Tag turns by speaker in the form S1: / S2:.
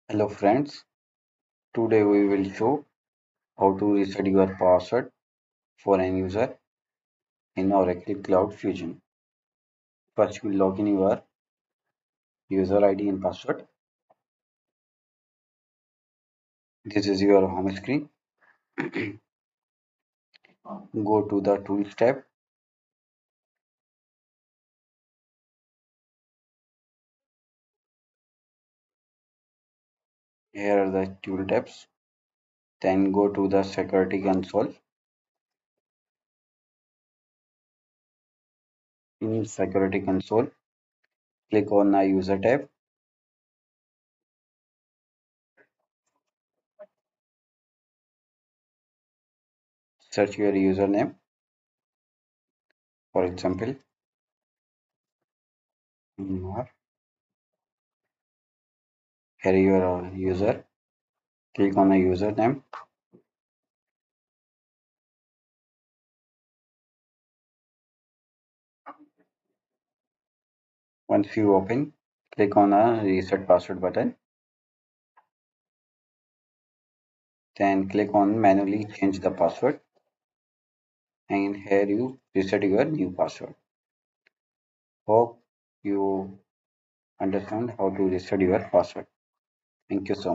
S1: Hello friends, today we will show how to reset your password for an user in Oracle Cloud Fusion. First you will log in your user ID and password. This is your home screen. Go to the Tools tab. Here are the tool tabs. Then go to the Security Console. In Security Console, click on the User tab. Search your username. For example, Umar. Here your user. Click on the username. Once you open, click on the Reset Password button. Then click on Manually Change the Password. And here you reset your new password. Hope you understand how to reset your password. Thank you so much.